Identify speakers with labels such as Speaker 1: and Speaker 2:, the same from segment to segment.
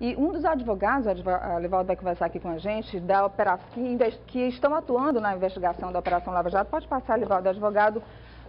Speaker 1: E um dos advogados, a Livaldo vai conversar aqui com a gente, da operação, que estão atuando na investigação da Operação Lava Jato. Pode passar, Livaldo, advogado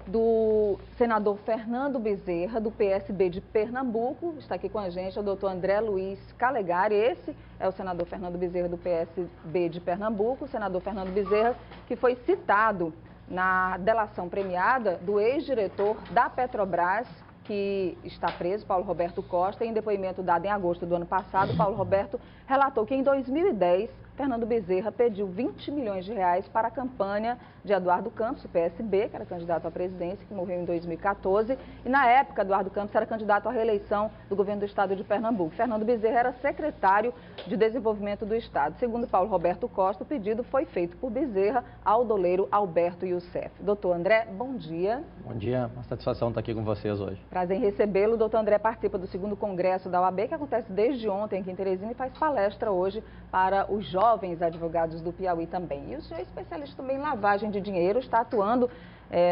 Speaker 1: do senador Fernando Bezerra, do PSB de Pernambuco. Está aqui com a gente o doutor André Luiz Calegari. Esse é o senador Fernando Bezerra, do PSB de Pernambuco. O senador Fernando Bezerra, que foi citado na delação premiada do ex-diretor da Petrobras, que está preso, Paulo Roberto Costa. Em depoimento dado em agosto do ano passado, Paulo Roberto relatou que em 2010, Fernando Bezerra pediu 20 milhões de reais para a campanha de Eduardo Campos, do PSB, que era candidato à presidência, que morreu em 2014. E na época, Eduardo Campos era candidato à reeleição do governo do estado de Pernambuco. Fernando Bezerra era secretário de Desenvolvimento do Estado. Segundo Paulo Roberto Costa, o pedido foi feito por Bezerra ao doleiro Alberto Youssef. Doutor André, bom dia.
Speaker 2: Bom dia, uma satisfação estar aqui com vocês hoje.
Speaker 1: Prazer em recebê-lo. O doutor André participa do 2º Congresso da OAB, que acontece desde ontem aqui em Teresina, e faz palestra hoje para os jovens advogados do Piauí também. E o senhor é especialista também em lavagem de dinheiro, está atuando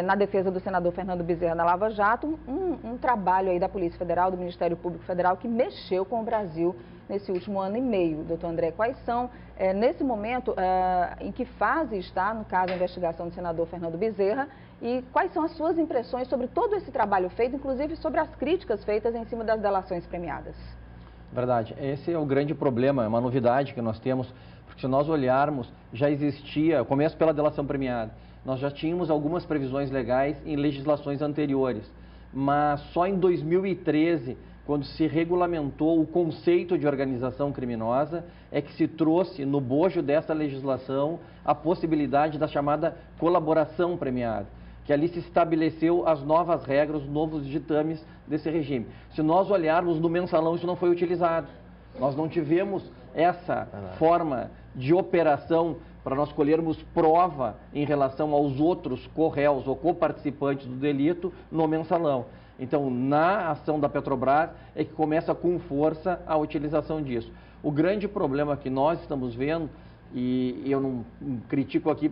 Speaker 1: na defesa do senador Fernando Bezerra na Lava Jato, um trabalho aí da Polícia Federal, do Ministério Público Federal, que mexeu com o Brasil nesse último ano e meio. Doutor André, quais são, nesse momento, em que fase está, no caso, a investigação do senador Fernando Bezerra, e quais são as suas impressões sobre todo esse trabalho feito, inclusive sobre as críticas feitas em cima das delações premiadas?
Speaker 2: Verdade, esse é o grande problema, é uma novidade que nós temos, porque se nós olharmos, já existia, começo pela delação premiada, nós já tínhamos algumas previsões legais em legislações anteriores, mas só em 2013, quando se regulamentou o conceito de organização criminosa, é que se trouxe no bojo dessa legislação a possibilidade da chamada colaboração premiada, que ali se estabeleceu as novas regras, os novos ditames desse regime. Se nós olharmos no mensalão, isso não foi utilizado. Nós não tivemos essa forma de operação para nós colhermos prova em relação aos outros corréus ou coparticipantes do delito no mensalão. Então, na ação da Petrobras é que começa com força a utilização disso. O grande problema que nós estamos vendo, e eu não critico aqui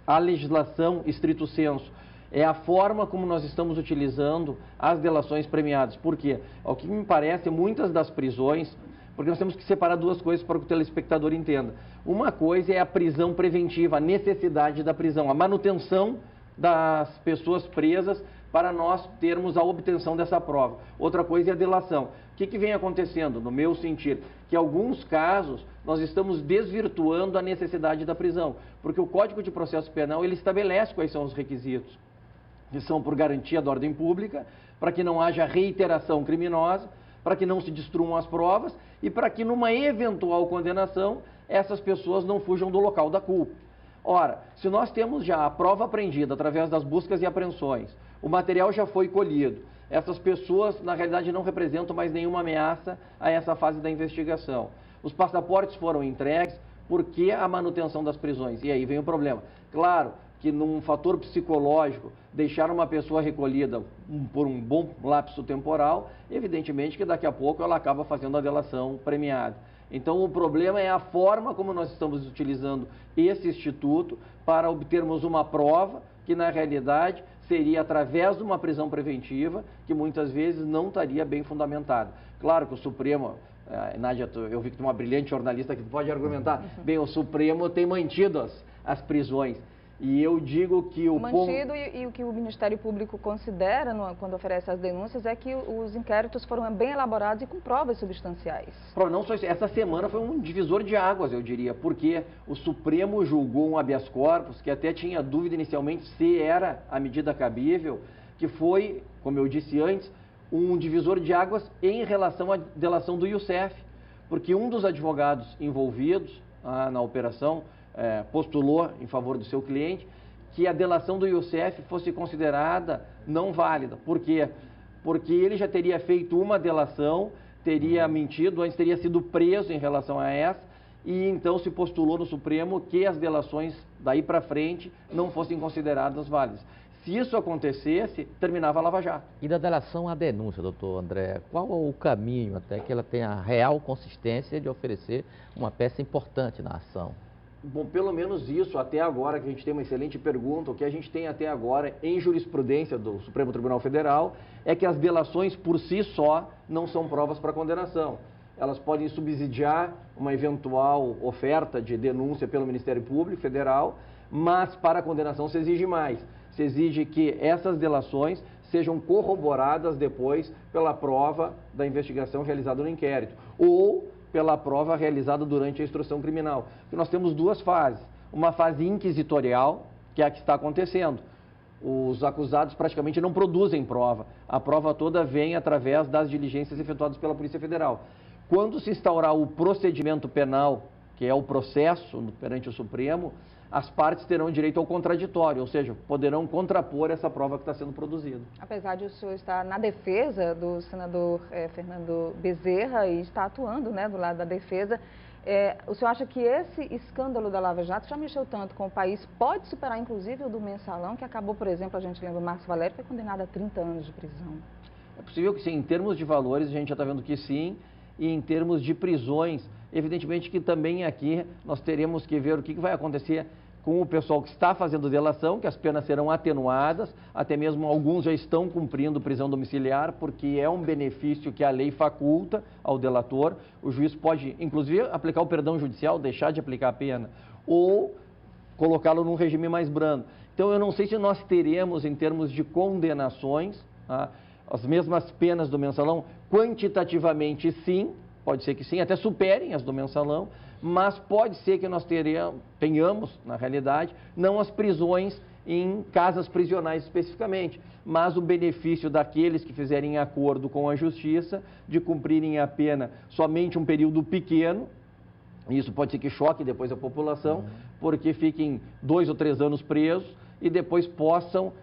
Speaker 2: a legislação estrito sensu, é a forma como nós estamos utilizando as delações premiadas. Por quê? Ao que me parece, muitas das prisões, porque nós temos que separar duas coisas para que o telespectador entenda. Uma coisa é a prisão preventiva, a necessidade da prisão, a manutenção das pessoas presas para nós termos a obtenção dessa prova. Outra coisa é a delação. O que vem acontecendo, no meu sentir? Que em alguns casos nós estamos desvirtuando a necessidade da prisão, porque o Código de Processo Penal ele estabelece quais são os requisitos, que são por garantia da ordem pública, para que não haja reiteração criminosa, para que não se destruam as provas e para que numa eventual condenação essas pessoas não fujam do local da culpa. Ora, se nós temos já a prova apreendida através das buscas e apreensões, o material já foi colhido, essas pessoas na realidade não representam mais nenhuma ameaça a essa fase da investigação. Os passaportes foram entregues, por que a manutenção das prisões? E aí vem o problema. Claro que num fator psicológico, deixar uma pessoa recolhida por um bom lapso temporal, evidentemente que daqui a pouco ela acaba fazendo a delação premiada. Então o problema é a forma como nós estamos utilizando esse instituto para obtermos uma prova que na realidade seria através de uma prisão preventiva que muitas vezes não estaria bem fundamentada. Claro que o Supremo, Nádia, eu vi que tem uma brilhante jornalista que pode argumentar, bem, o Supremo tem mantido as prisões. E eu digo que o
Speaker 1: mantido e o que o Ministério Público considera quando oferece as denúncias é que os inquéritos foram bem elaborados e com provas substanciais.
Speaker 2: Não só isso, essa semana foi um divisor de águas, eu diria, porque o Supremo julgou um habeas corpus que até tinha dúvida inicialmente se era a medida cabível, que foi, como eu disse antes, um divisor de águas em relação à delação do Youssef, porque um dos advogados envolvidos na operação postulou em favor do seu cliente que a delação do Youssef fosse considerada não válida. Por quê? Porque ele já teria feito uma delação, teria mentido, antes teria sido preso em relação a essa, e então se postulou no Supremo que as delações daí para frente não fossem consideradas válidas. Se isso acontecesse, terminava a Lava Jato.
Speaker 3: E da delação à denúncia, doutor André, qual é o caminho até que ela tenha a real consistência de oferecer uma peça importante na ação?
Speaker 2: Bom, pelo menos isso até agora, que a gente tem uma excelente pergunta, o que a gente tem até agora em jurisprudência do Supremo Tribunal Federal é que as delações por si só não são provas para condenação. elas podem subsidiar uma eventual oferta de denúncia pelo Ministério Público Federal, mas para a condenação se exige mais. Se exige que essas delações sejam corroboradas depois pela prova da investigação realizada no inquérito ou pela prova realizada durante a instrução criminal. Porque nós temos duas fases. Uma fase inquisitorial, que é a que está acontecendo. Os acusados praticamente não produzem prova. A prova toda vem através das diligências efetuadas pela Polícia Federal. Quando se instaurar o procedimento penal, que é o processo perante o Supremo, as partes terão direito ao contraditório, ou seja, poderão contrapor essa prova que está sendo produzida.
Speaker 1: Apesar de o senhor estar na defesa do senador Fernando Bezerra e está atuando, né, do lado da defesa, o senhor acha que esse escândalo da Lava Jato já mexeu tanto com o país, pode superar inclusive o do Mensalão, que acabou, por exemplo, a gente lembra, o Márcio Valério foi condenado a 30 anos de prisão?
Speaker 2: É possível que sim, em termos de valores a gente já está vendo que sim, e em termos de prisões, evidentemente que também aqui nós teremos que ver o que vai acontecer com o pessoal que está fazendo delação, que as penas serão atenuadas, até mesmo alguns já estão cumprindo prisão domiciliar, porque é um benefício que a lei faculta ao delator. O juiz pode, inclusive, aplicar o perdão judicial, deixar de aplicar a pena, ou colocá-lo num regime mais brando. Então, eu não sei se nós teremos, em termos de condenações, as mesmas penas do Mensalão, quantitativamente sim, pode ser que sim, até superem as do Mensalão, mas pode ser que nós tenhamos, na realidade, não as prisões em casas prisionais especificamente, mas o benefício daqueles que fizerem acordo com a Justiça de cumprirem a pena somente um período pequeno. Isso pode ser que choque depois a população, porque fiquem 2 ou 3 anos presos e depois possam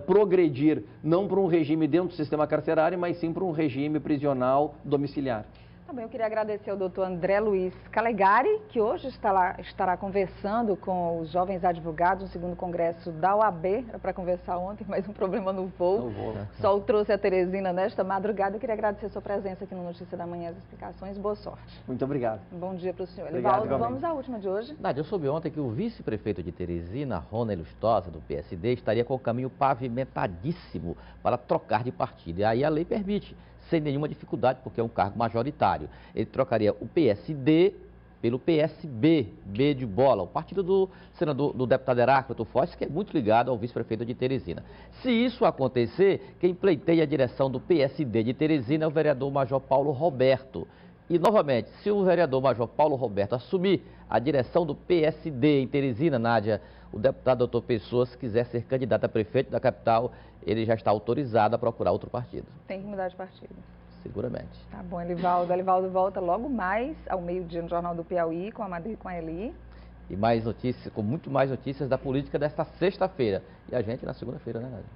Speaker 2: progredir, não para um regime dentro do sistema carcerário, mas sim para um regime prisional domiciliar.
Speaker 1: Também eu queria agradecer ao doutor André Luiz Calegari, que hoje estará conversando com os jovens advogados no segundo congresso da OAB. Era para conversar ontem, mas um problema no voo. Só trouxe a Teresina nesta madrugada. Eu queria agradecer a sua presença aqui no Notícia da Manhã, as explicações. Boa sorte.
Speaker 2: Muito obrigado.
Speaker 1: Bom dia para o senhor.
Speaker 2: Obrigado,
Speaker 1: Elivaldo, vamos à última de hoje.
Speaker 3: Nádia, eu soube ontem que o vice-prefeito de Teresina, Rony Lustosa, do PSD, estaria com o caminho pavimentadíssimo para trocar de partido. E aí a lei permite, sem nenhuma dificuldade, porque é um cargo majoritário. Ele trocaria o PSD pelo PSB, B de bola, o partido do senador, do deputado Heráclito Foz, que é muito ligado ao vice-prefeito de Teresina. Se isso acontecer, quem pleiteia a direção do PSD de Teresina é o vereador Major Paulo Roberto. E, novamente, se o vereador Major Paulo Roberto assumir a direção do PSD em Teresina, Nádia, o deputado doutor Pessoa, se quiser ser candidato a prefeito da capital, ele já está autorizado a procurar outro partido.
Speaker 1: Tem que mudar de partido.
Speaker 3: Seguramente.
Speaker 1: Tá bom, Elivaldo. Elivaldo volta logo mais ao meio-dia no Jornal do Piauí, com a Madri e com a Eli.
Speaker 3: E mais notícias, com muito mais notícias da política desta sexta-feira. E a gente na segunda-feira, né, Nádia?